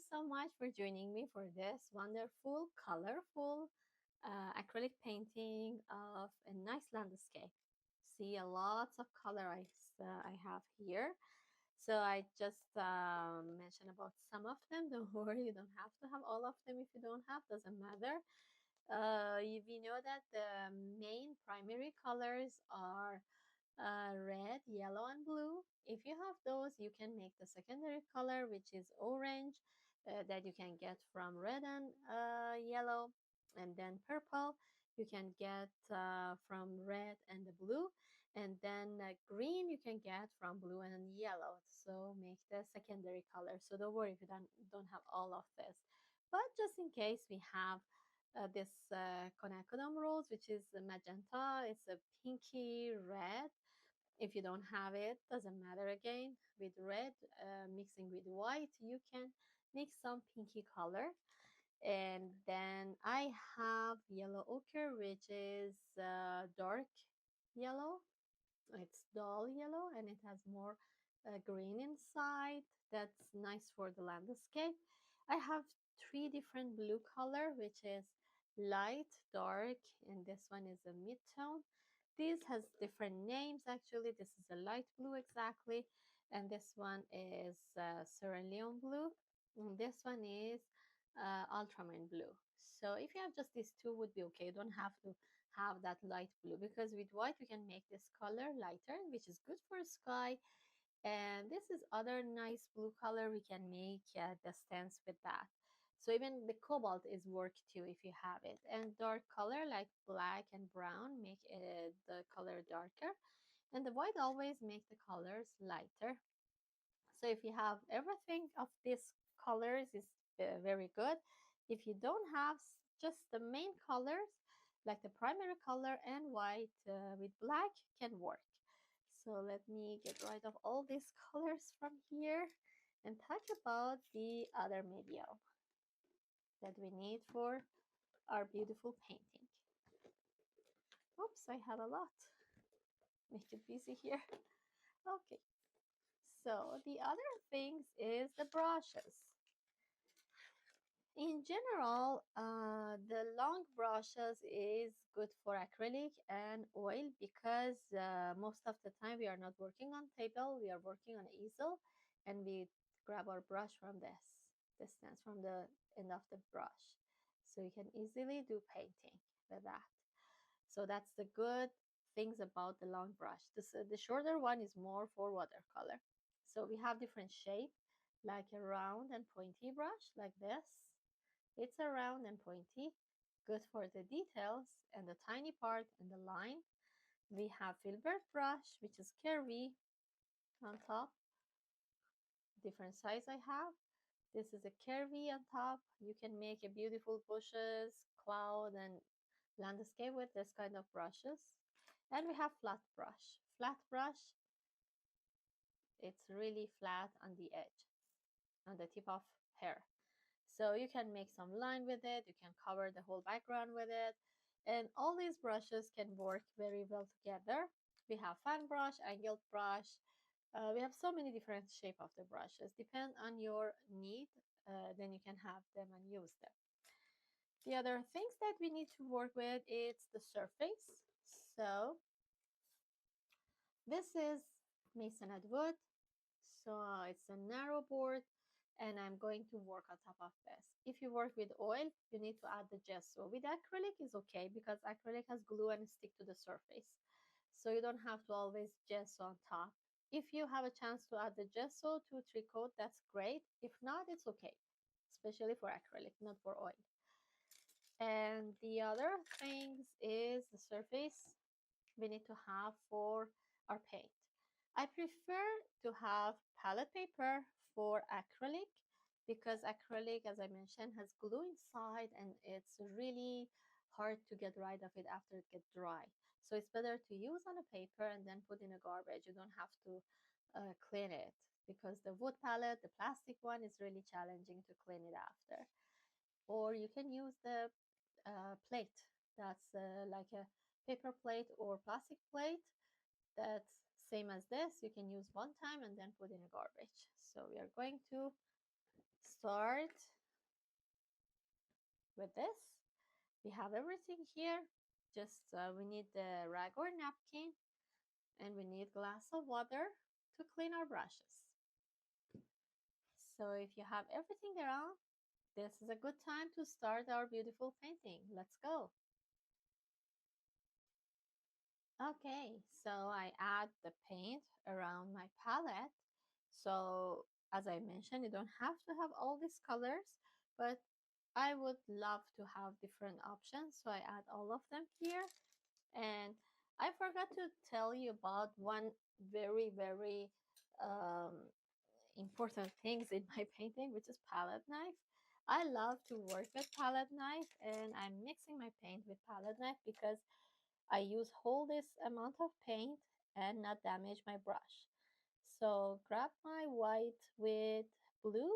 so much for joining me for this wonderful, colorful acrylic painting of a nice landscape. See a lots of color I have here. So I just mentioned about some of them. Don't worry, you don't have to have all of them if you don't have, doesn't matter. We know that the main primary colors are red, yellow, and blue. If you have those, you can make the secondary color, which is orange, that you can get from red and yellow, and then purple. You can get from red and the blue, and then green you can get from blue and yellow. So make the secondary color. So don't worry if you don't have all of this. But just in case, we have this quinacridone rose, which is magenta. It's a pinky red. If you don't have it, doesn't matter. Again, with red mixing with white, you can mix some pinky color. And then I have yellow ochre, which is dark yellow. It's dull yellow and it has more green inside. That's nice for the landscape. I have three different blue color, which is light, dark, and this one is a mid-tone. This has different names actually. This is a light blue exactly, and this one is Sierra Leone blue, and this one is ultramarine blue. So if you have just these two, would be okay. You don't have to have that light blue, because with white we can make this color lighter, which is good for sky. And this is other nice blue color. We can make the stance with that. So even the cobalt is work too if you have it. And dark color like black and brown make the color darker, and the white always make the colors lighter. So if you have everything of these colors, is very good. If you don't have just the main colors, like the primary color and white with black, can work. So let me get rid of all these colors from here and talk about the other medium that we need for our beautiful painting. Oops, I have a lot. Make it busy here. Okay, so the other things is the brushes. In general, the long brushes is good for acrylic and oil, because most of the time we are not working on table, we are working on easel, and we grab our brush from this distance, from the end of the brush. So you can easily do painting with that. So that's the good things about the long brush. The shorter one is more for watercolor. So we have different shape, like a round and pointy brush like this. It's a round and pointy, good for the details and the tiny part and the line. We have filbert brush, which is curvy on top. Different size I have. This is a curvy on top. You can make a beautiful bushes, cloud, and landscape with this kind of brushes. And we have flat brush. Flat brush, it's really flat on the edge, on the tip of hair. So you can make some line with it, you can cover the whole background with it, and all these brushes can work very well together. We have fan brush, angled brush. We have so many different shape of the brushes. Depend on your need, then you can have them and use them. The other things that we need to work with is the surface. So this is masonite wood. So it's a narrow board, and I'm going to work on top of this. If you work with oil, you need to add the gesso. With acrylic is okay, because acrylic has glue and stick to the surface. So you don't have to always gesso on top. If you have a chance to add the gesso, 2-3 coat, that's great. If not, it's okay, especially for acrylic, not for oil. And the other things is the surface we need to have for our paint. I prefer to have palette paper for acrylic, because acrylic, as I mentioned, has glue inside and it's really hard to get rid of it after it gets dry. So it's better to use on a paper and then put in a garbage. You don't have to clean it, because the wood palette, the plastic one, is really challenging to clean it after. Or you can use the plate that's like a paper plate or plastic plate that's same as this. You can use one time and then put in a garbage. So we are going to start with this. We have everything here. Just we need the rag or napkin, and we need glass of water to clean our brushes. So if you have everything around, this is a good time to start our beautiful painting. Let's go. Okay, so I add the paint around my palette. So as I mentioned, you don't have to have all these colors, but I would love to have different options. So I add all of them here. And I forgot to tell you about one very um, important things in my painting, which is palette knife. I love to work with palette knife, and I'm mixing my paint with palette knife because I use whole this amount of paint and not damage my brush. So grab my white with blue.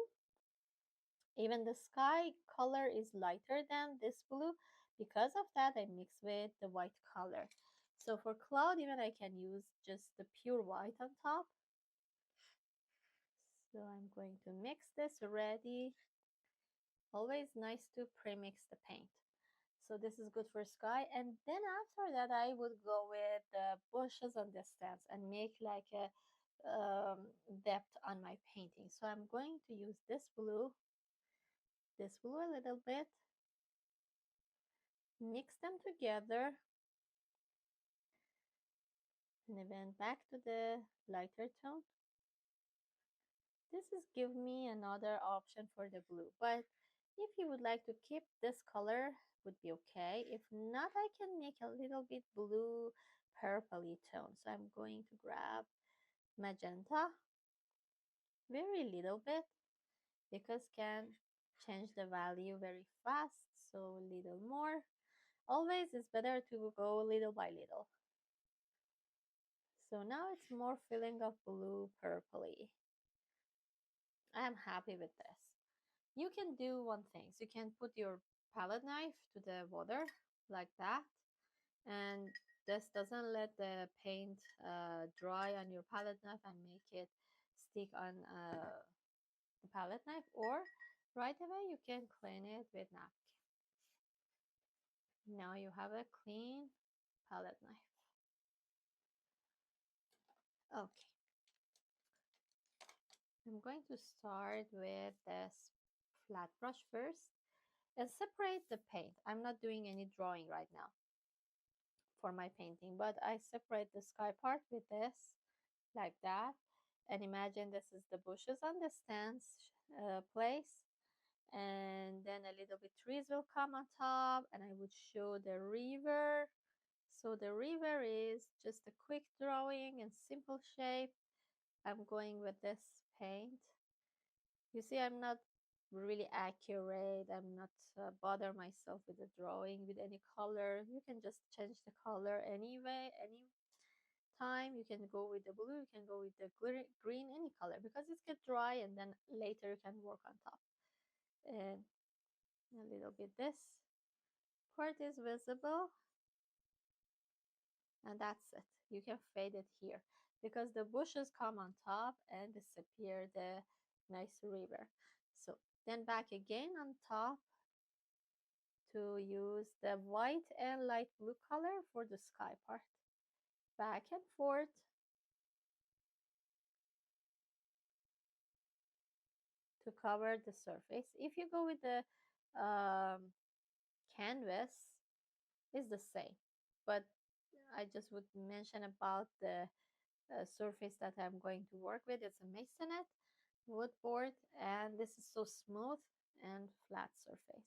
Even the sky color is lighter than this blue. Because of that, I mix with the white color. So for cloud, even I can use just the pure white on top. So I'm going to mix this already. Always nice to pre-mix the paint. So this is good for sky. And then after that, I would go with the bushes on the stands and make like a depth on my painting. So I'm going to use this blue a little bit, mix them together, and then back to the lighter tone. This is give me another option for the blue, but if you would like to keep this color would be okay. If not, I can make a little bit blue purpley tone. So I'm going to grab magenta, very little bit, because can change the value very fast. So a little more. Always it's better to go little by little. So now it's more feeling of blue purpley. I am happy with this. You can do one thing. So you can put your palette knife to the water like that, and this doesn't let the paint dry on your palette knife and make it stick on the palette knife. Or right away you can clean it with napkin. Now you have a clean palette knife. Okay, I'm going to start with this flat brush first and separate the paint. I'm not doing any drawing right now for my painting, but I separate the sky part with this like that. And imagine this is the bushes on the stands place, and then a little bit trees will come on top, and I would show the river. So the river is just a quick drawing and simple shape. I'm going with this paint. You see, I'm not really accurate. I'm not bother myself with the drawing with any color. You can just change the color anyway, any time. You can go with the blue, you can go with the green, any color, because it's get dry, and then later you can work on top. And a little bit this part is visible, and that's it. You can fade it here because the bushes come on top and disappear the nice river. So then back again on top to use the white and light blue color for the sky part. Back and forth. To cover the surface. If you go with the um, canvas, it's the same. But I just would mention about the surface that I'm going to work with. It's a masonite wood board, and this is so smooth and flat surface.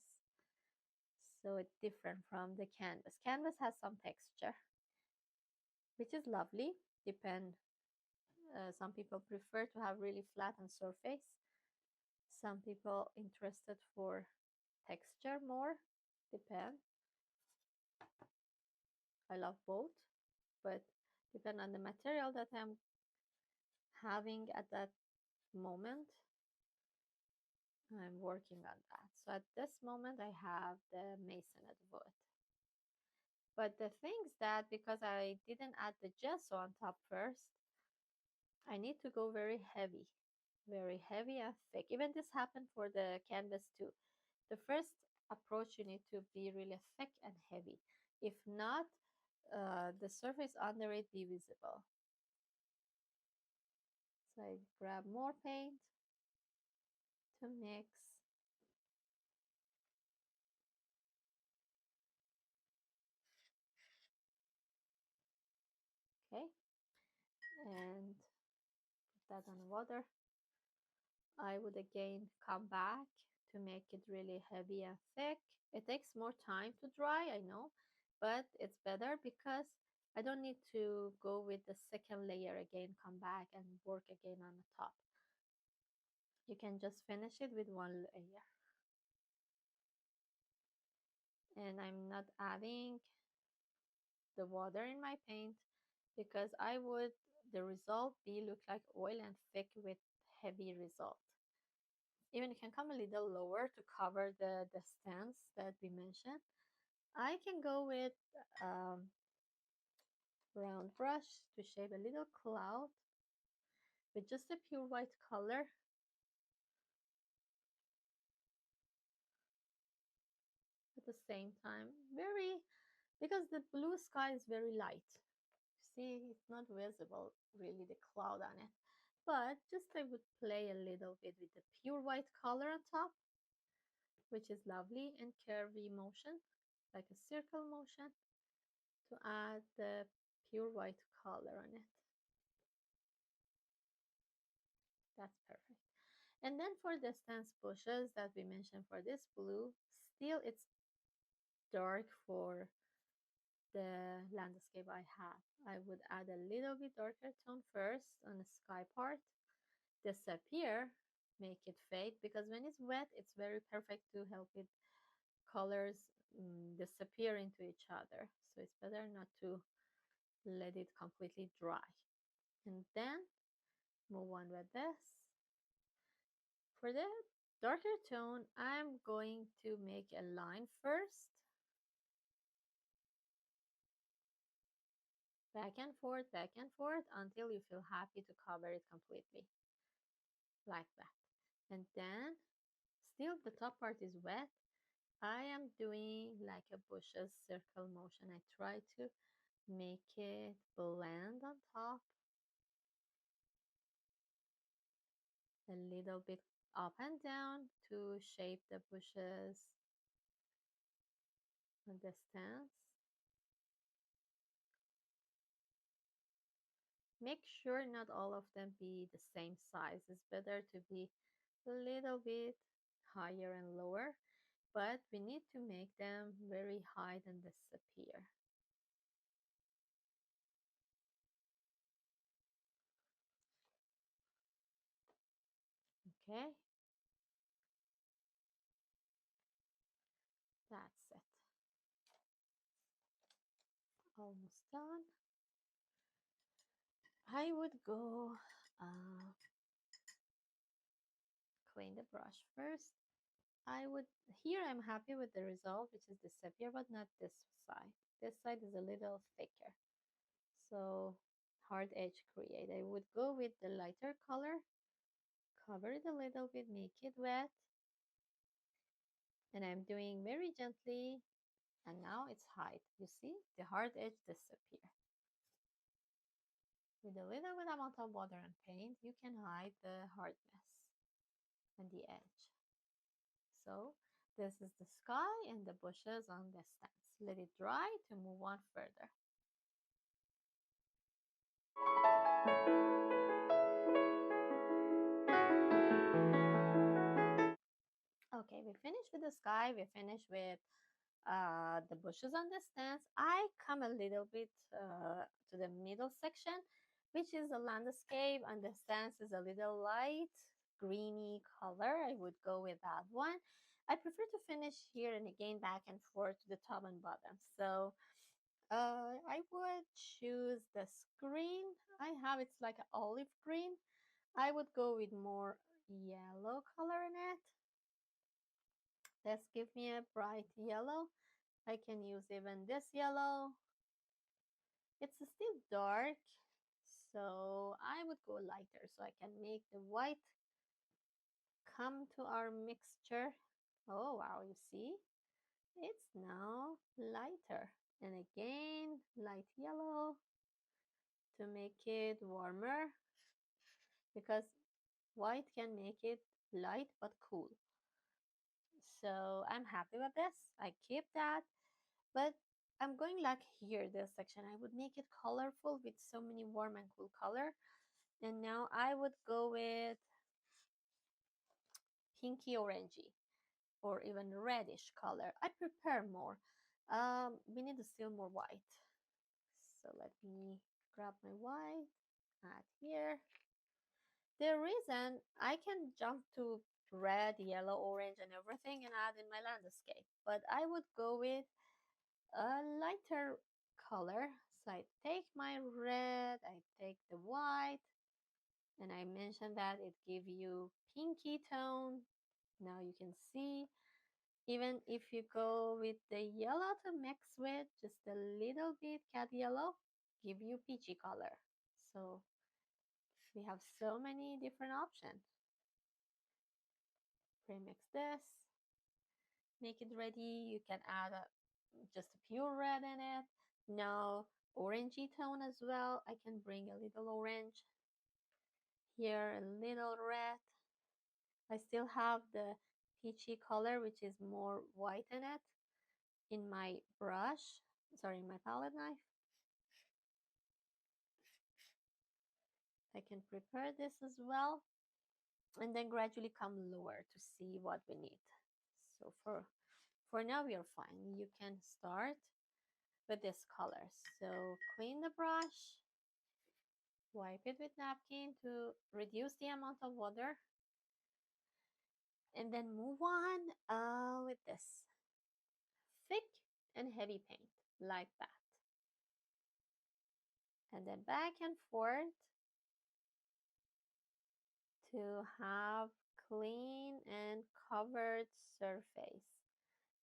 So it's different from the canvas. Canvas has some texture, which is lovely. Depend. Some people prefer to have really flat on surface. Some people interested for texture more. Depend. I love both, but depend on the material that I'm having at that moment. I'm working on that. So at this moment I have the masonite wood. But the things that, because I didn't add the gesso on top first, I need to go very heavy very heavy and thick. Even this happened for the canvas too. The first approach, you need to be really thick and heavy. If not, the surface under it be visible. So I grab more paint to mix. Okay, and put that on water. I would again come back to make it really heavy and thick. It takes more time to dry, I know, but it's better because I don't need to go with the second layer again, come back and work again on the top. You can just finish it with one layer. And I'm not adding the water in my paint because I would the result be look like oil and thick with heavy result. Even you can come a little lower to cover the stance that we mentioned. I can go with um, round brush to shape a little cloud with just a pure white color. At the same time, very, because the blue sky is very light. See, it's not visible really the cloud on it, but just I would play a little bit with the pure white color on top, which is lovely, and curvy motion, like a circle motion, to add the pure white color on it. That's perfect. And then for the stance bushes that we mentioned for this blue, still it's dark for the landscape I have. I would add a little bit darker tone first on the sky part, disappear, make it fade, because when it's wet, it's very perfect to help it colors disappear into each other. So it's better not to let it completely dry. And then move on with this. For the darker tone, I'm going to make a line first, back and forth until you feel happy to cover it completely, like that. And then, still the top part is wet, I am doing like a bushes circle motion. I try to make it blend on top a little bit up and down to shape the bushes on the stance. Make sure not all of them be the same size. It's better to be a little bit higher and lower, but we need to make them very high and disappear. Okay, that's it. Almost done. I would go clean the brush first. I would, here I'm happy with the result, which is disappear, but not this side. This side is a little thicker. So hard edge create. I would go with the lighter color, cover it a little bit, make it wet. And I'm doing very gently, and now it's hide. You see, the hard edge disappear. With a little bit amount of water and paint, you can hide the hardness and the edge. So this is the sky and the bushes on the stems. Let it dry to move on further. Okay, we finished with the sky. We finished with the bushes on the stands. I come a little bit to the middle section, which is a landscape, and the stands is a little light greeny color. I would go with that one. I prefer to finish here and again back and forth to the top and bottom. So I would choose the screen I have. It's like an olive green. I would go with more yellow color in it. Let's give me a bright yellow. I can use even this yellow. It's still dark, so I would go lighter so I can make the white come to our mixture. Oh wow, you see? It's now lighter. And again, light yellow to make it warmer because white can make it light but cool. So I'm happy with this. I keep that, but I'm going like here, this section. I would make it colorful with so many warm and cool color. And now I would go with pinky orangey or even reddish color. I prepare more. We need to still more white. So let me grab my white, add here. The reason I can jump to red, yellow, orange, and everything and add in my landscape, but I would go with a lighter color. So I take my red, I take the white, and I mentioned that it give you pinky tone. Now you can see, even if you go with the yellow to mix with, just a little bit cat yellow, give you peachy color. So we have so many different options. Premix this, make it ready. You can add just a pure red in it. Now orangey tone as well. I can bring a little orange here, a little red. I still have the peachy color, which is more white in it, in my brush, sorry, my palette knife. I can prepare this as well and then gradually come lower to see what we need. So for now we are fine. You can start with this color. So clean the brush, wipe it with napkin to reduce the amount of water, and then move on with this thick and heavy paint like that. And then back and forth to have clean and covered surface.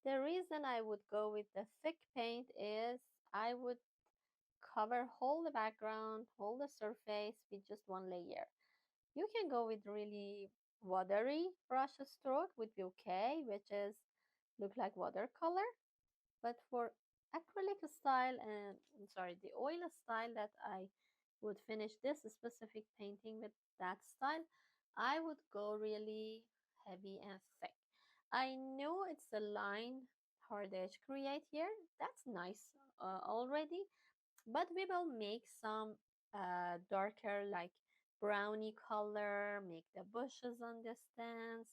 The reason I would go with the thick paint is I would cover whole the background, whole the surface with just one layer. You can go with really watery brush stroke would be okay, which is look like watercolor. But for acrylic style and sorry, the oil style that I would finish this specific painting with that style, I would go really heavy and thick. I know it's a line hard edge create here. That's nice already, but we will make some darker like brownie color, make the bushes on distance,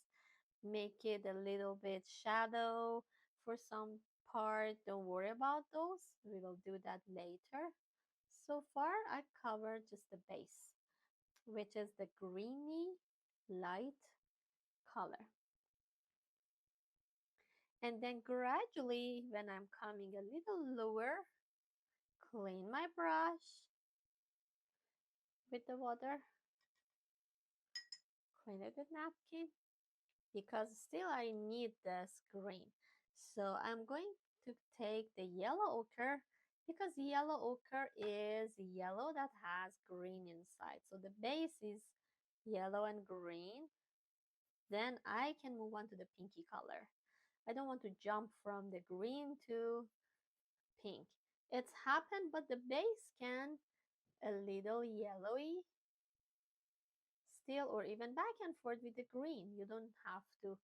make it a little bit shadow for some part. Don't worry about those, we will do that later. So far I covered just the base, which is the greeny light color. And then gradually, when I'm coming a little lower, clean my brush with the water, clean it with napkin, because still I need this green. So I'm going to take the yellow ochre, because yellow ochre is yellow that has green inside. So the base is yellow and green. Then I can move on to the pinky color. I don't want to jump from the green to pink. It's happened, but the base can a little yellowy still, or even back and forth with the green. You don't have to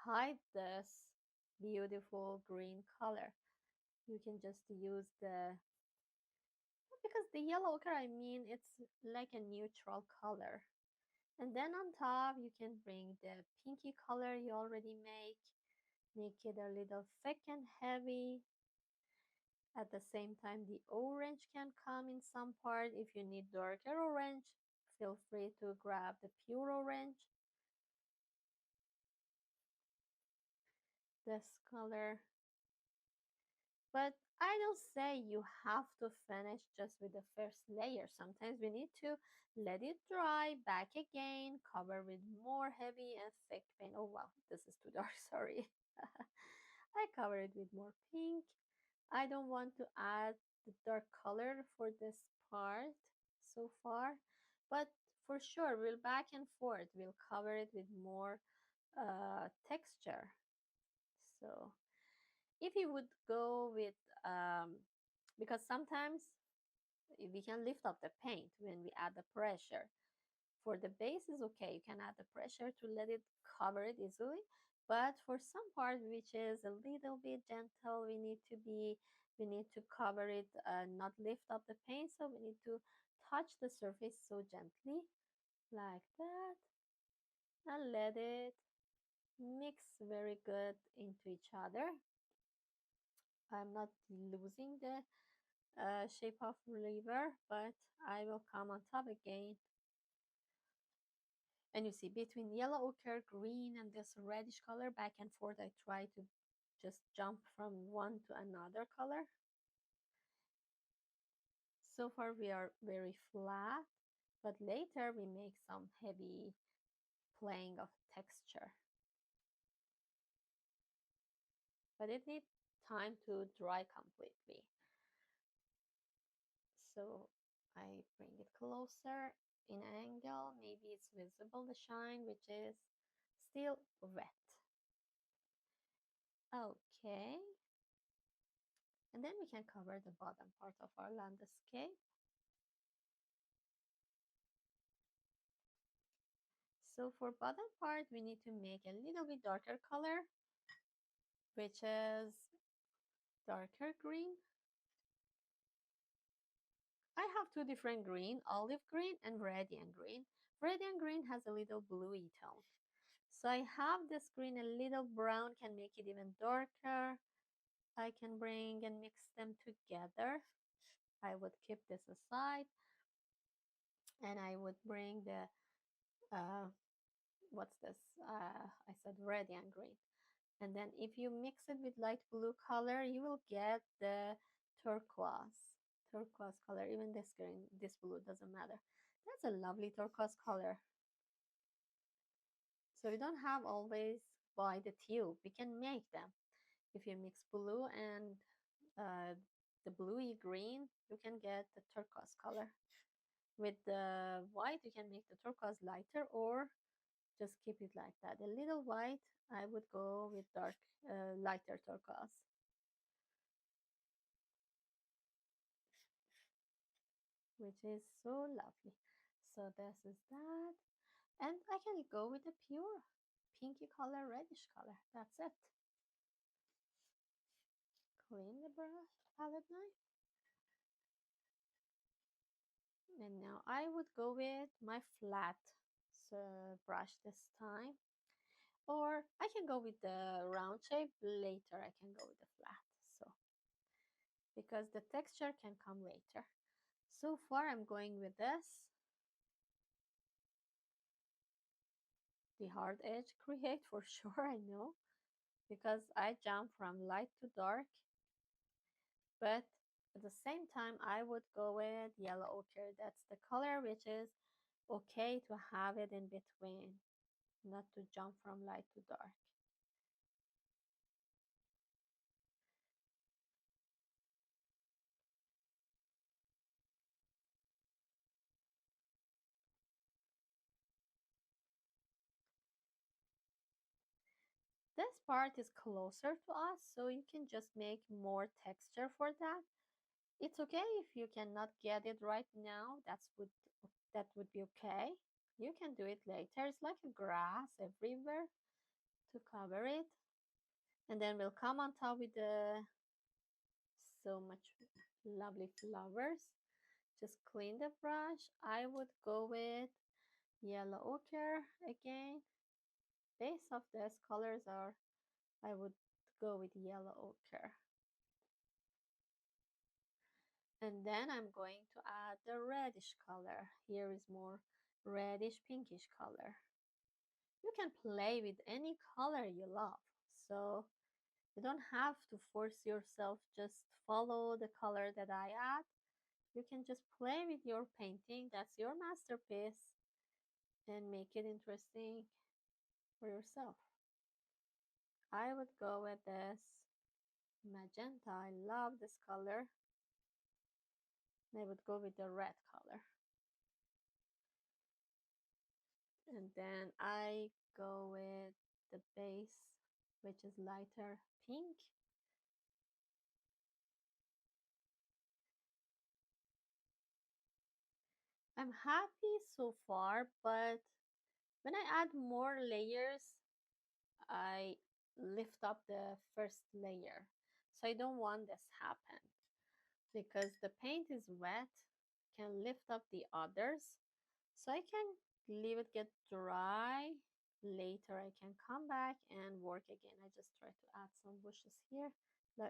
hide this beautiful green color. You can just use the, because the yellow ochre, I mean, it's like a neutral color. And then on top, you can bring the pinky color you already make it a little thick and heavy. At the same time, the orange can come in some part. If you need darker orange, feel free to grab the pure orange. This color. But I don't say you have to finish just with the first layer. Sometimes we need to let it dry, back again, cover with more heavy and thick paint. Oh wow, this is too dark, sorry. I cover it with more pink. I don't want to add the dark color for this part so far, but For sure, we'll back and forth. We'll cover it with more texture. So if you would go with, because sometimes we can lift up the paint when we add the pressure. For the base is okay, you can add the pressure to let it cover it easily. But for some part which is a little bit gentle, we need to cover it, not lift up the paint. So we need to touch the surface so gently, like that, and let it mix very good into each other. I'm not losing the shape of river, but I will come on top again. And you see between yellow ochre, green, and this reddish color, back and forth, I try to just jump from one to another color. So far we are very flat, but later we make some heavy playing of texture. But it needs time to dry completely. So I bring it closer in angle. Maybe it's visible, the shine, which is still wet. Okay. And then we can cover the bottom part of our landscape. So for bottom part, we need to make a little bit darker color, which is darker green. I have two different green, olive green and radiant green. Radiant green has a little bluey tone. So I have this green, a little brown can make it even darker. I can bring and mix them together. I would keep this aside, and I would bring the, what's this? I said radiant green. And then if you mix it with light blue color, you will get the turquoise color. Even this green, this blue, doesn't matter. That's a lovely turquoise color. So you don't have always buy the tube. We can make them. If you mix blue and the bluey green, you can get the turquoise color. With the white, you can make the turquoise lighter or just keep it like that. A little white, I would go with dark, lighter turquoise. Which is so lovely. So this is that. And I can go with the pure pinky color, reddish color. That's it. Clean the brush, palette knife. And now I would go with my flat brush this time. Or I can go with the round shape. Later I can go with the flat. So, because the texture can come later. So far I'm going with this. The hard edge create for sure, I know. Because I jump from light to dark. But at the same time, I would go with yellow ochre. That's the color which is okay to have it in between, not to jump from light to dark. This part is closer to us, so you can just make more texture for that. It's okay if you cannot get it right now. That would be okay. You can do it later. It's like a grass everywhere to cover it. And then we'll come on top with the so much lovely flowers. Just clean the brush. I would go with yellow ochre again. Base of these colors are, I would go with yellow ochre. And then I'm going to add the reddish color. Here is more reddish pinkish color. You can play with any color you love. So you don't have to force yourself, just follow the color that I add. You can just play with your painting. That's your masterpiece, and make it interesting for yourself. I would go with this magenta. I love this color. And I would go with the red color. And then I go with the base, which is lighter pink. I'm happy so far, but when I add more layers, I lift up the first layer. So I don't want this happen because the paint is wet, can lift up the others. So I can leave it get dry. Later I can come back and work again. I just try to add some bushes here,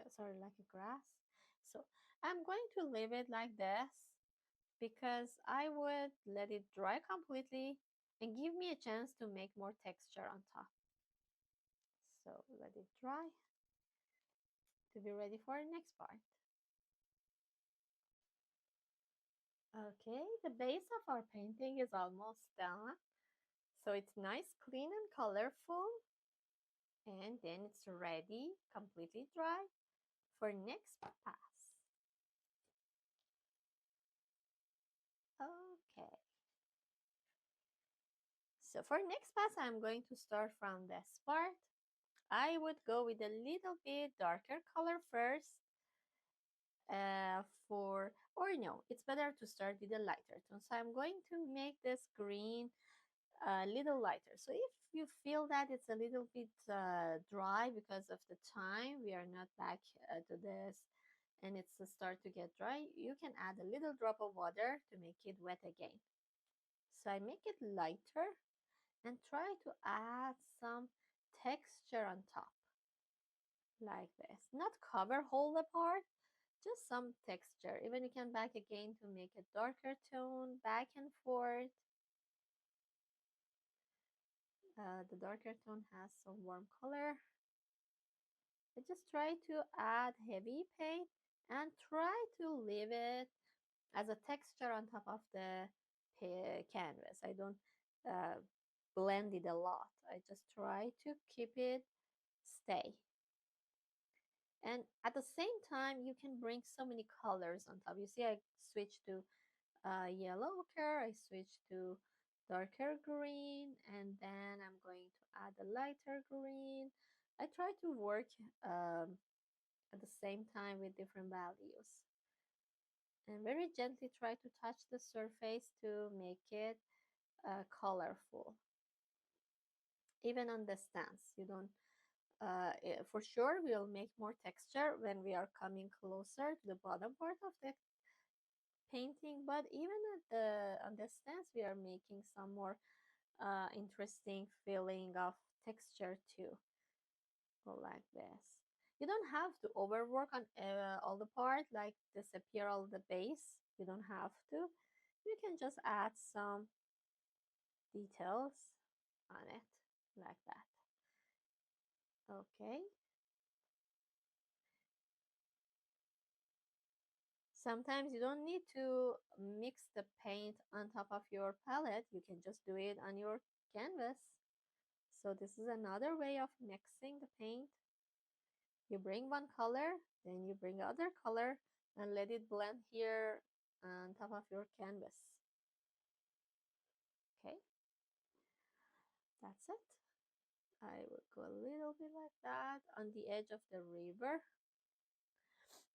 sorry, like a grass. So I'm going to leave it like this because I would let it dry completely and give me a chance to make more texture on top. So let it dry to be ready for the next part. Okay, the base of our painting is almost done. So it's nice, clean and colorful. And then it's ready, completely dry for next pass. Okay. So for next pass, I'm going to start from this part. I would go with a little bit darker color first or no, it's better to start with a lighter tone. So I'm going to make this green a little lighter. So if you feel that it's a little bit dry because of the time, we are not back to this and it's start to get dry, you can add a little drop of water to make it wet again. So I make it lighter and try to add some texture on top like this. Not cover whole the part, just some texture. Even you can back again to make a darker tone, back and forth. The darker tone has some warm color. I just try to add heavy paint and try to leave it as a texture on top of the canvas. I don't uh, blend it a lot. I just try to keep it stay. And at the same time, you can bring so many colors on top. You see, I switched to yellow ochre, I switched to darker green, and then I'm going to add a lighter green. I try to work at the same time with different values. And very gently try to touch the surface to make it colorful. Even on the stance, you don't for sure we'll make more texture when we are coming closer to the bottom part of the painting, but even at the on the stance we are making some more interesting feeling of texture too. Go like this. You don't have to overwork on all the part, like disappear all the base. You don't have to. You can just add some details on it like that. Okay. Sometimes you don't need to mix the paint on top of your palette. You can just do it on your canvas. So this is another way of mixing the paint. You bring one color, then you bring other color and let it blend here on top of your canvas. Okay, that's it. I will go a little bit like that on the edge of the river.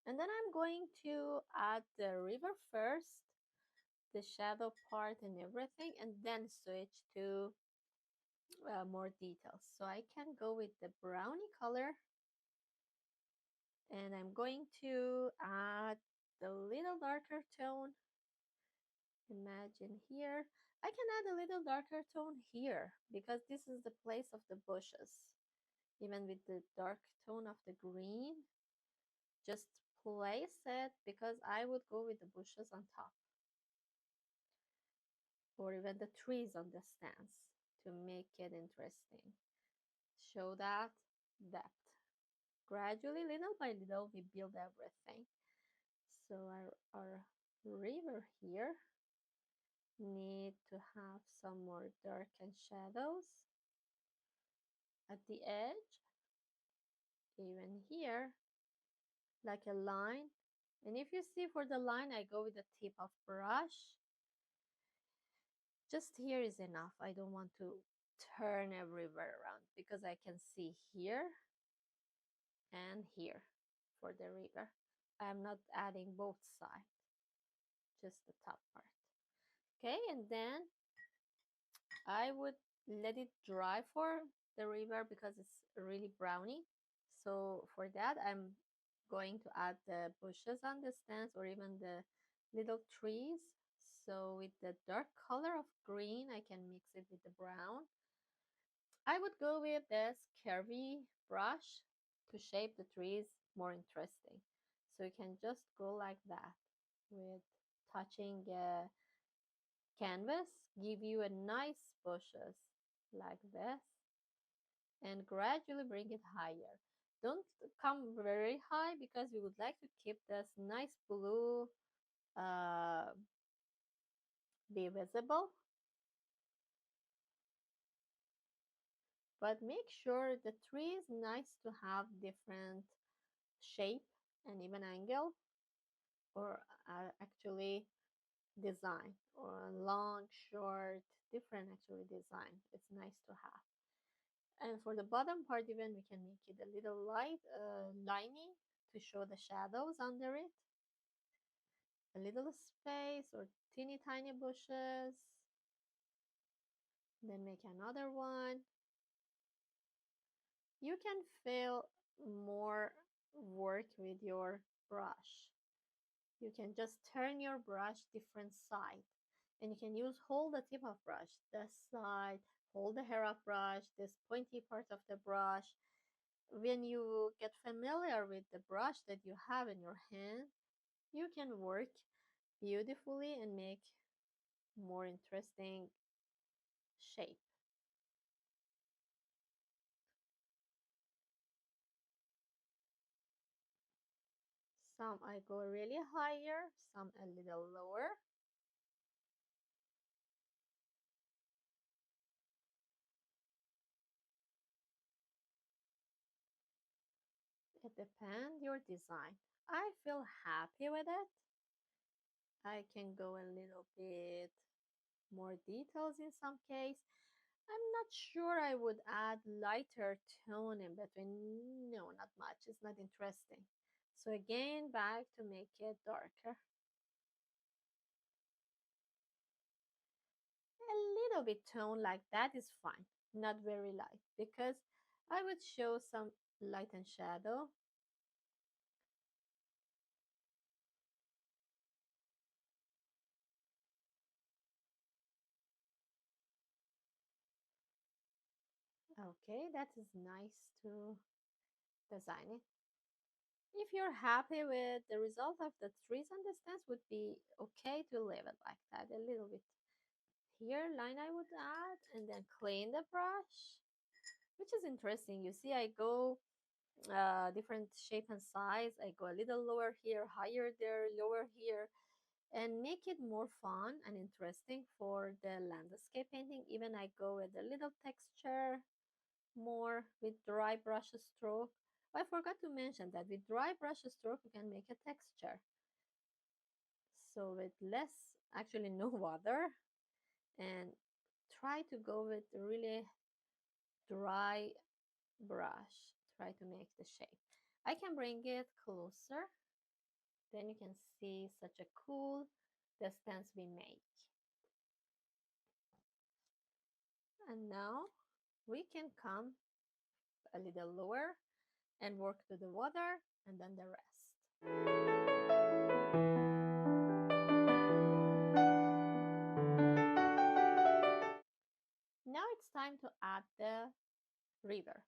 And then I'm going to add the river first, the shadow part and everything, and then switch to more details. So I can go with the brownie color and I'm going to add the little darker tone. Imagine here. I can add a little darker tone here because this is the place of the bushes. Even with the dark tone of the green, just place it because I would go with the bushes on top or even the trees on the stance to make it interesting. Show that depth. Gradually, little by little, we build everything. So our river here need to have some more darkened shadows at the edge, even here, like a line. And if you see for the line, I go with the tip of brush Just here is enough. I don't want to turn everywhere around because I can see here and here for the river. I'm not adding both sides, just the top part. Okay, and then I would let it dry for the river because it's really browny. So for that, I'm going to add the bushes on the stands or even the little trees. So with the dark color of green, I can mix it with the brown. I would go with this curvy brush to shape the trees more interesting. So you can just go like that with touching canvas, give you a nice bushes like this, and gradually bring it higher. Don't come very high because we would like to keep this nice blue uh, be visible, but make sure the tree is nice to have different shape and even angle, or actually design, or long, short, different actually design. It's nice to have. And for the bottom part, even we can make it a little light, lining to show the shadows under it. A little space or teeny tiny bushes. Then make another one. You can fill more work with your brush. You can just turn your brush different side, and you can use hold the tip of brush, this side, hold the hair of brush, this pointy part of the brush. When you get familiar with the brush that you have in your hand, you can work beautifully and make more interesting shape. Some I go really higher, some a little lower. It depends your design. I feel happy with it. I can go a little bit more details in some case. I'm not sure I would add lighter tone in between. No, not much. It's not interesting. So again, back to make it darker. A little bit tone like that is fine. Not very light because I would show some light and shadow. Okay, that is nice to design it. If you're happy with the result of the trees and the stems, would be okay to leave it like that. A little bit here line I would add and then clean the brush, which is interesting. You see, I go different shape and size. I go a little lower here, higher there, lower here, and make it more fun and interesting for the landscape painting. Even I go with a little texture more with dry brush stroke. I forgot to mention that with dry brush stroke you can make a texture. So with less, actually no water, and try to go with really dry brush. Try to make the shape. I can bring it closer. Then you can see such a cool distance we make. And now we can come a little lower and work to the water and then the rest. Now it's time to add the river.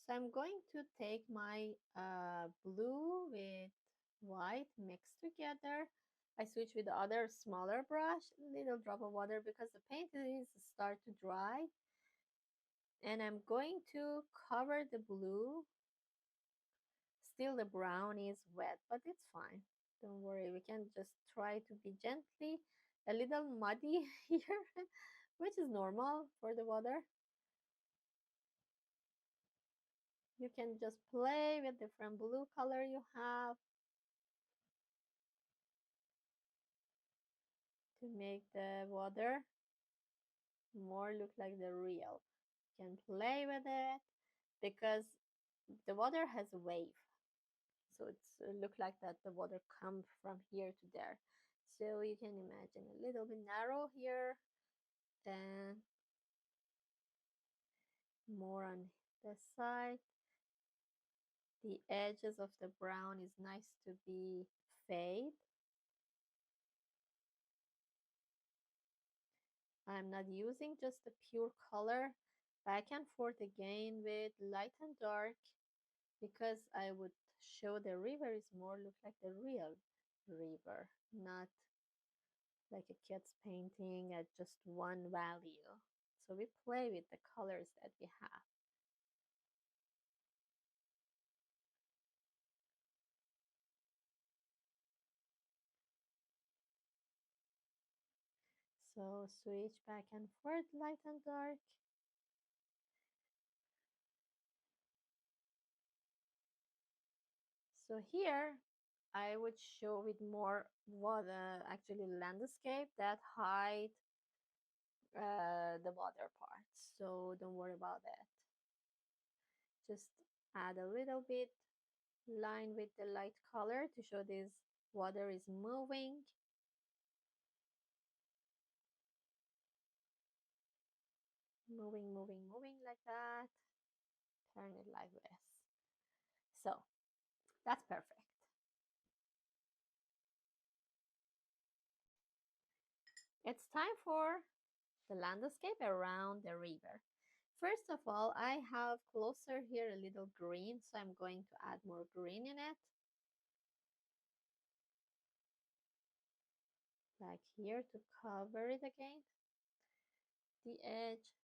So I'm going to take my blue with white mixed together. I switch with the other smaller brush, little drop of water because the paint is start to dry. And I'm going to cover the blue. Still the brown is wet, but it's fine. Don't worry, we can just try to be gently a little muddy here, which is normal for the water. You can just play with different blue color you have to make the water more look like the real. You can play with it because the water has a wave. So it's look like that the water comes from here to there. So you can imagine a little bit narrow here, then more on this side. The edges of the brown is nice to be fade. I'm not using just the pure color, back and forth again with light and dark, because I would show the river is more look like the real river, not like a kid's painting at just one value. So we play with the colors that we have. So switch back and forth, light and dark. So here I would show with more water, actually landscape that hide the water part. So don't worry about that. Just add a little bit line with the light color to show this water is moving. Moving like that. Turn it like this. So that's perfect. It's time for the landscape around the river. First of all, I have closer here a little green, so I'm going to add more green in it. Like here to cover it again, the edge.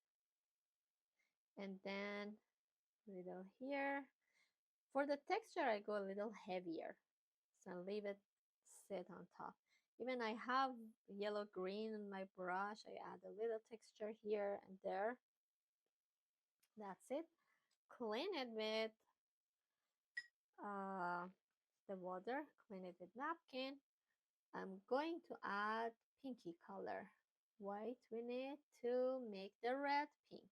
And then a little here. For the texture, I go a little heavier. So I leave it sit on top. Even I have yellow green in my brush, I add a little texture here and there. That's it. Clean it with uh, the water, clean it with napkin. I'm going to add pinky color, white we need to make the red pink.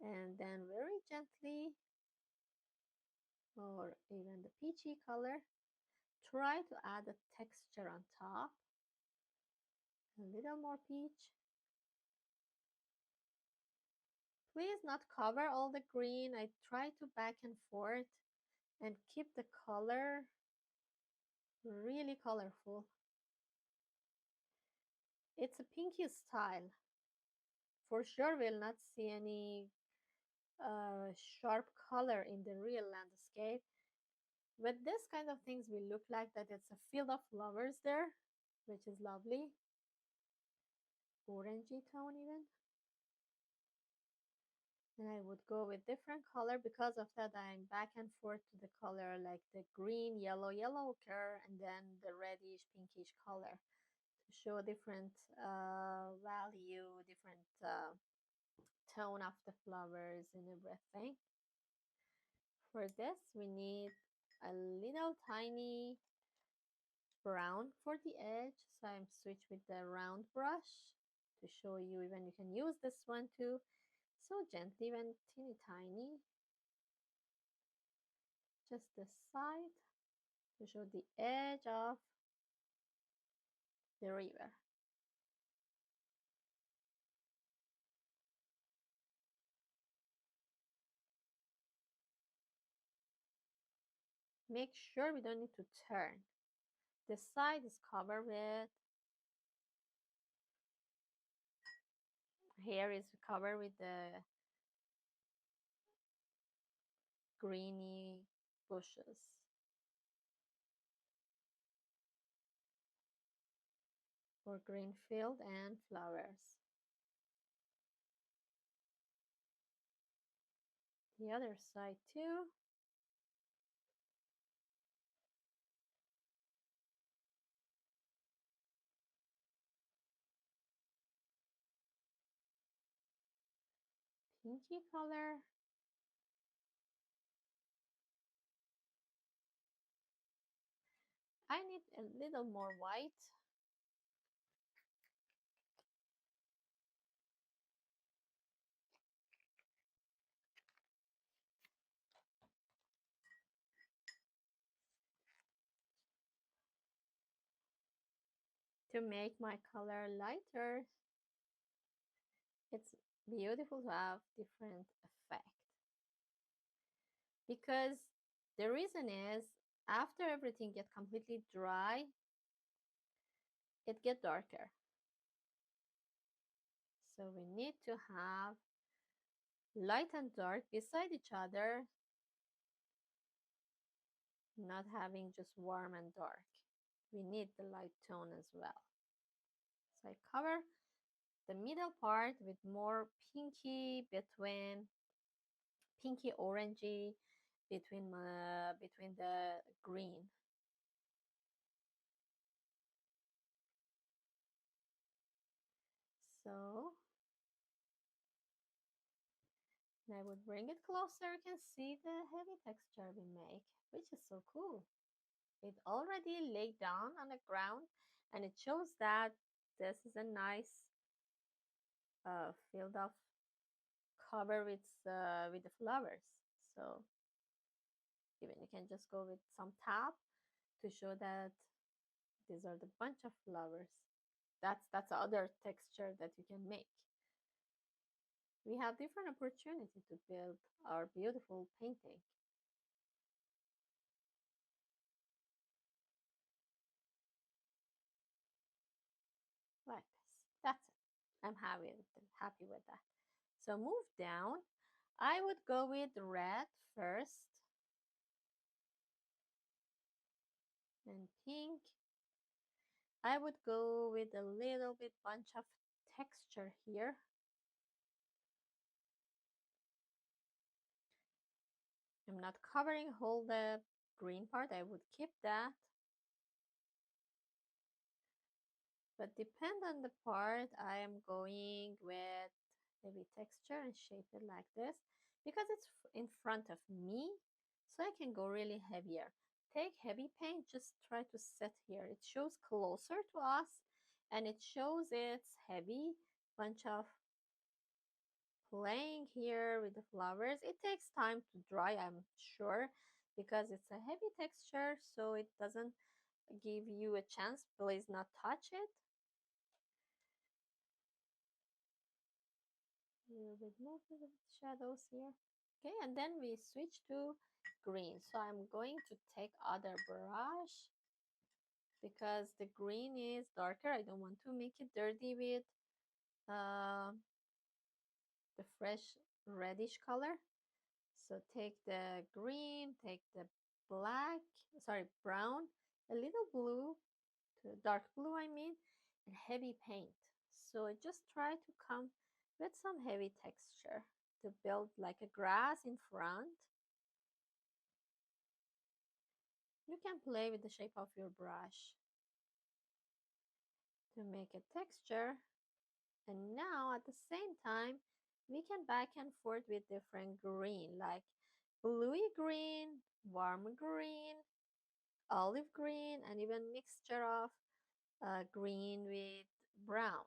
And then very gently, or even the peachy color, try to add a texture on top. A little more peach. Please not cover all the green. I try to back and forth and keep the color really colorful. It's a pinky style. For sure we'll not see any sharp color in the real landscape. With this kind of things will look like that it's a field of flowers there, which is lovely. Orangey tone even. And I would go with different color. Because of that, I'm back and forth to the color like the green, yellow ochre, and then the reddish, pinkish color to show different value, different tone of the flowers and everything. For this, we need a little tiny brown for the edge. So I'm switch with the round brush to show you, even you can use this one too. So gently, even teeny tiny. Just the side to show the edge of the river. Make sure we don't need to turn. The side is covered with, here is covered with the greeny bushes. For green field and flowers. The other side too. Pinky color. I need a little more white. To make my color lighter, it's beautiful to have different effect because the reason is after everything get completely dry, it get darker. So we need to have light and dark beside each other, not having just warm and dark. We need the light tone as well. So I cover the middle part with more pinky orangey between the green. So I would bring it closer. You can see the heavy texture we make, which is so cool. It already laid down on the ground, and it shows that this is a nice field of cover with the flowers. So even you can just go with some tap to show that these are the bunch of flowers. That's the other texture that you can make. We have different opportunity to build our beautiful painting like this. That's it. I'm happy with that. So move down. I would go with red first and pink. I would go with a little bit bunch of texture here. I'm not covering whole the green part. I would keep that. But depend on the part, I am going with heavy texture and shape it like this because it's in front of me, so I can go really heavier. Take heavy paint, just try to set here. It shows closer to us and it shows it's heavy. Bunch of playing here with the flowers. It takes time to dry, I'm sure, because it's a heavy texture, so it doesn't give you a chance. Please not touch it. A little bit more shadows here. Okay, and then we switch to green. So I'm going to take other brush because the green is darker. I don't want to make it dirty with uh, the fresh reddish color. So take the green, take the black, sorry, brown, a little blue, to dark blue, I mean, and heavy paint. So I just try to come with some heavy texture to build like a grass in front. You can play with the shape of your brush to make a texture. And now at the same time, we can back and forth with different green, like bluey green, warm green, olive green, and even mixture of green with brown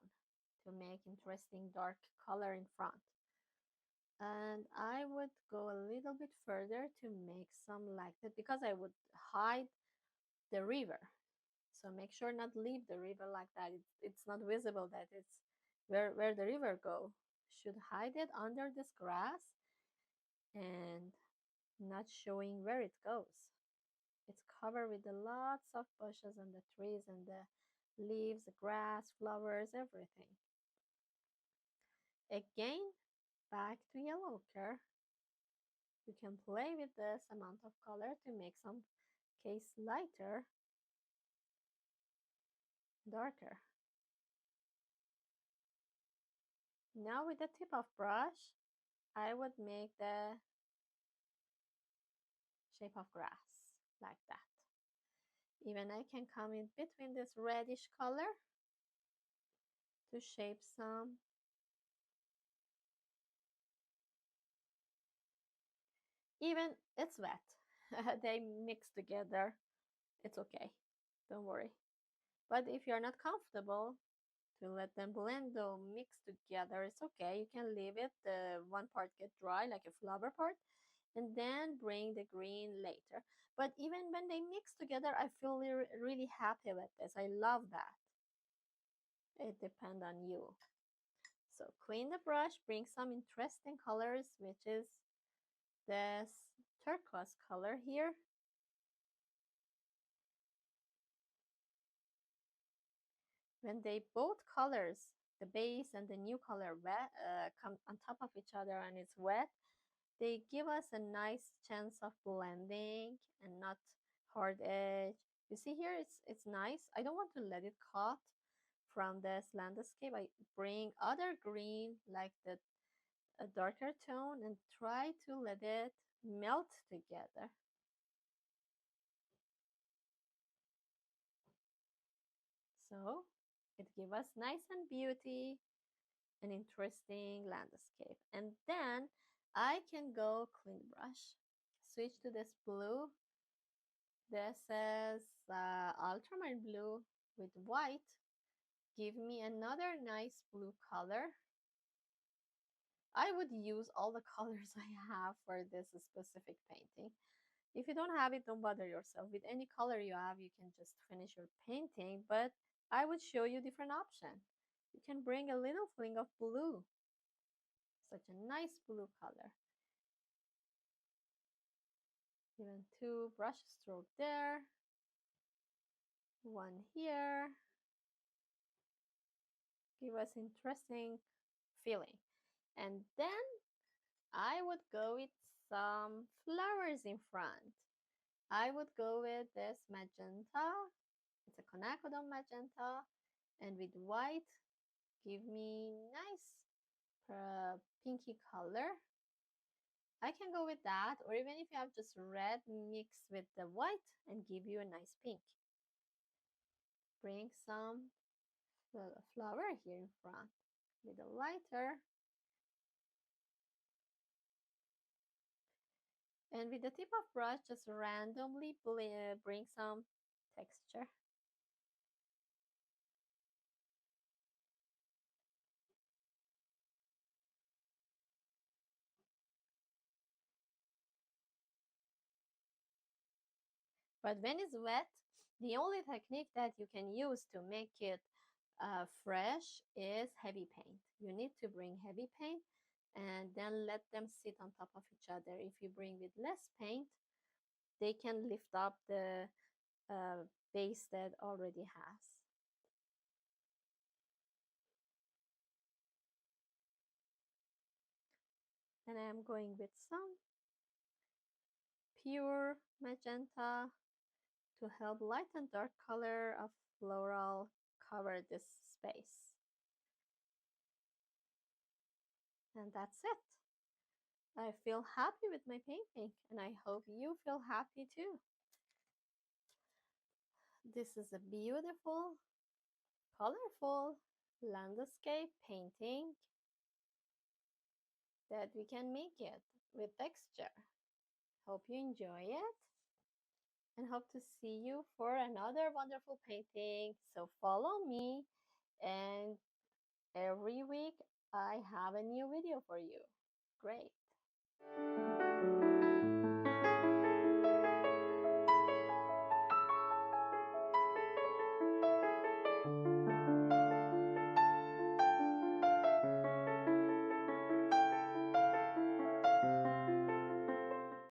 to make interesting dark color in front. And I would go a little bit further to make some like that because I would hide the river. So make sure not leave the river like that. It's not visible that it's where the river go. Should hide it under this grass and not showing where it goes. It's covered with the lots of bushes and the trees and the leaves, the grass, flowers, everything. Again, back to yellow ochre. You can play with this amount of color to make some case lighter, darker. Now with the tip of brush, I would make the shape of grass like that. Even I can come in between this reddish color to shape some. Even it's wet. They mix together. It's okay. Don't worry. But if you're not comfortable to let them blend or mix together, it's okay. You can leave it. The one part get dry like a flower part and then bring the green later. But even when they mix together, I feel really happy with this. I love that. It depends on you. So clean the brush, bring some interesting colors, which is this turquoise color here. When they both colors, the base and the new color come on top of each other and it's wet, they give us a nice chance of blending and not hard edge. You see here, it's nice. I don't want to let it cut from this landscape. I bring other green like the a darker tone and try to let it melt together. So it gives us nice and beauty, an interesting landscape. And then I can go clean brush. Switch to this blue. This is ultramarine blue with white. Give me another nice blue color. I would use all the colors I have for this specific painting. If you don't have it, don't bother yourself. With any color you have, you can just finish your painting, but I would show you different option. You can bring a little fling of blue, such a nice blue color. Even two brush stroke there, one here. Give us interesting feeling. And then I would go with some flowers in front. I would go with this magenta. It's a quinacridone magenta. And with white, give me nice pinky color. I can go with that, or even if you have just red mixed with the white and give you a nice pink. Bring some flower here in front with a lighter. And with the tip of brush, just randomly bring some texture. But when it's wet, the only technique that you can use to make it fresh is heavy paint. You need to bring heavy paint and then let them sit on top of each other. If you bring with less paint, they can lift up the base that already has. And I'm going with some pure magenta to help light and dark color of floral cover this space. And that's it. I feel happy with my painting and I hope you feel happy too. This is a beautiful, colorful landscape painting that we can make it with texture. Hope you enjoy it and hope to see you for another wonderful painting. So follow me and every week I have a new video for you. Great.